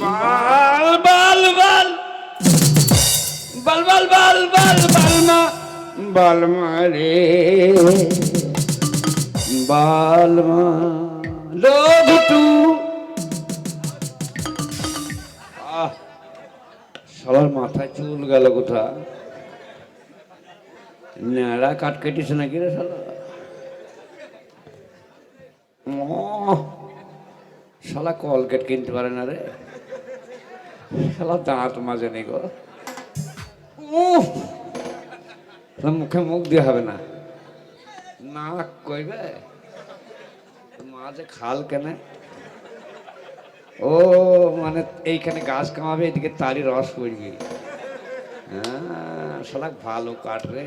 বাল বাল বাল বাল বাল বাল বাল বালমা বালমা রে বালমা লোগটু সবার মাথায় চুল গেল কোথা নেড়া কাট কেটেছে নাকি রে শালা শালা কলগেট কিনতে পারে না রে শালা দাঁত মাঝে নেই গো মুখে মুখ দিয়ে হবে না নাক কইবে মাঝে খাল কেনে ও মানে এইখানে গাছ কামাবে এদিকে তারি রস পড়বি হ্যাঁ শালা ভালো কাট রে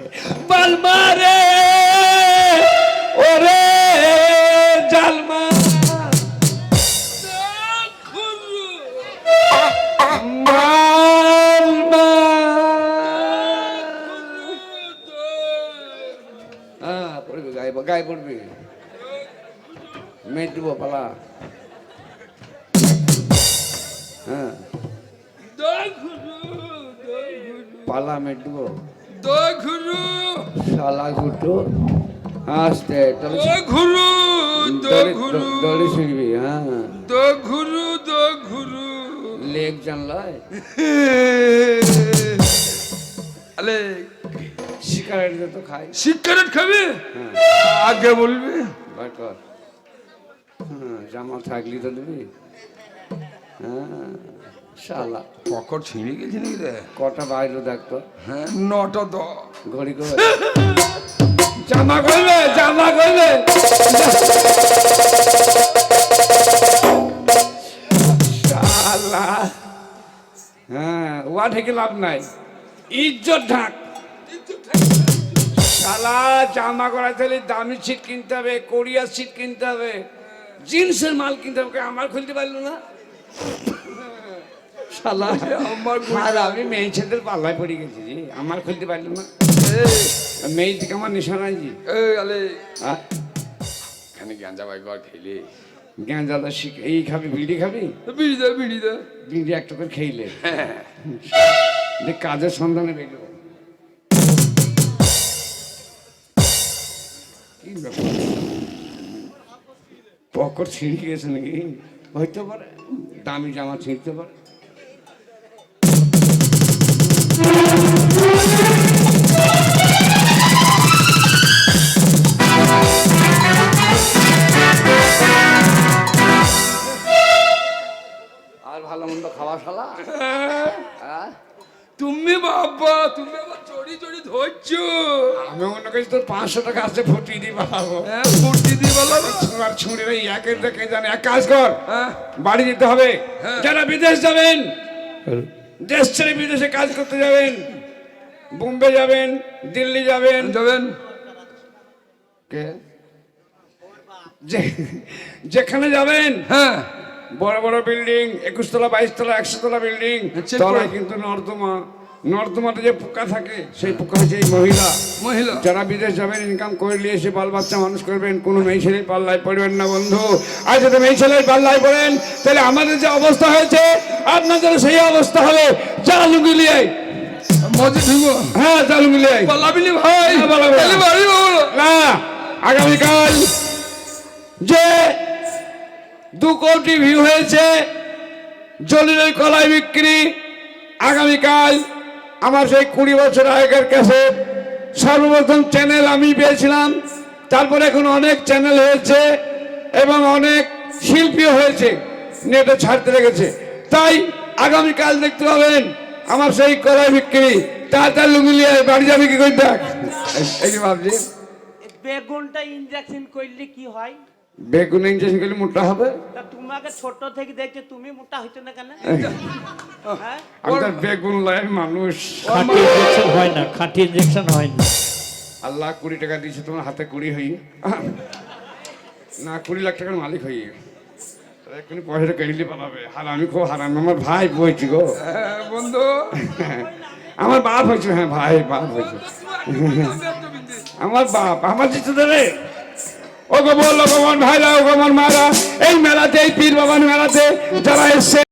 বালমা রে ওরে জালমা পড়বি গায়ে পড়বি মেয়ে দিব পালা হ্যাঁ পালা মেয়ে দিব শালা ঘুটো আসতে দড়ি শিখবি হ্যাঁ লেগ জানলাই সিগারেট তো খাই সিগারেট খাবি আগে বলবি বার কর হ্যাঁ জামা থাকলি তো দিবি হ্যাঁ শালা পকড় ছিঁড়ে গেছে নাকি রে কটা বাইরে দেখতো হ্যাঁ 9টা 10 ঘড়ি করে জামা করবে শালা হ্যাঁ ওয়া থেকে লাভ নাই ইজ্জত ঢাক শালা জামা করা তাহলে দামি ছিট কিনতে হবে কোরিয়ার ছিট কিনতে হবে জিন্সের মাল কিনতে হবে আমার খুলতে পারলো না শালা আর আমি মেয়ে ছেলেদের পাল্লায় পড়ে গেছি জি আমার খুলতে পারলো না মেয়ে থেকে আমার নিশানা জি এখানে গাঁজা ভাই ঘর খেলে গাঁজাটা শিখে এই খাবি বিড়ি খাবি বিড়ি দে বিড়ি একটা করে খেইলে কাজের সন্ধানে বেরো কি ব্যাপার পকর ছিঁড়ে গেছে নাকি হইতে পারে দামি জামা ছিঁড়তে পারে আর ভালো মন্দ খাওয়া শালা তুমি বাবা তুমি আবার চড়ি চড়ি ধরছো আমি মনে করছি তোর 500 টাকা আছে ফুটিয়ে দিই বাবু হ্যাঁ ফুটি দি বলো ছোঁড়ার ছুঁড়ে রে একের দেখে জানে এক কাজ কর বাড়ি যেতে হবে যারা বিদেশ যাবেন দেশ ছেড়ে বিদেশে কাজ করতে যাবেন বোম্বে যাবেন দিল্লি যাবেন কে যেখানে যাবেন হ্যাঁ বড় বড় বিল্ডিং 21 তলা 22 তলা 100 তলা বিল্ডিং তলায় কিন্তু নর্দমাতে যে পোকা থাকে সেই পোকা হচ্ছে এই মহিলা যারা বিদেশ যাবেন ইনকাম করে নিয়ে এসে বাল বাচ্চা মানুষ করবেন কোনো মেয়ে ছেলের পাল্লায় পড়বেন না বন্ধু আর যদি মেয়ে ছেলের পাল্লায় পড়েন তাহলে আমাদের যে অবস্থা হয়েছে আপনাদের সেই অবস্থা হবে যা লুঙ্গি লিয়ে মজা ঢুকো হ্যাঁ যা লুঙ্গি লিয়ে পালাবিনি ভাই না আগামীকাল যে 2 কোটি ভিউ হয়েছে জলিলের কলাই বিক্রি আগামীকাল আমার সেই 20 বছর আগের কাছে সর্বপ্রথম চ্যানেল আমি পেয়েছিলাম তারপরে এখন অনেক চ্যানেল হয়েছে এবং অনেক শিল্পীও হয়েছে নেটে ছাড়তে লেগেছে তাই আগামীকাল দেখতে পাবেন আমার সেই কলাই বিক্রি তাড়াতাড়ি লুঙ্গিলিয়ে বাড়ি যাবে কি করে দেখ এই কি ভাবছি বেগুনটা ইনজেকশন করলে কি হয় বেগুন ইনজেকশন করলে মোটা হবে তা তোমাকে ছোট থেকে দেখছো তুমি মোটা হইছো না কেন হ্যাঁ আমি তো বেগুন লাইন মানুষ খাঁটি ইনজেকশন হয় না খাঁটি ইনজেকশন হয় না আল্লাহ 20 টাকা দিয়েছে তোমার হাতে 20 হই না 20 লাখ টাকার মালিক হই এক্ষুনি পয়সাটা কেড়ে পালাবে আর আমি খুব হারাম আমার ভাই বইছি গো বন্ধু আমার বাপ হয়েছে হ্যাঁ ভাই বাপ হয়েছে আমার বাপ আমার জিতে দেবে ওগো বললো গমন ভাইরা ও গমন মারা, এই মেলাতে, এই পীর বাবার মেলাতে যারা এসছে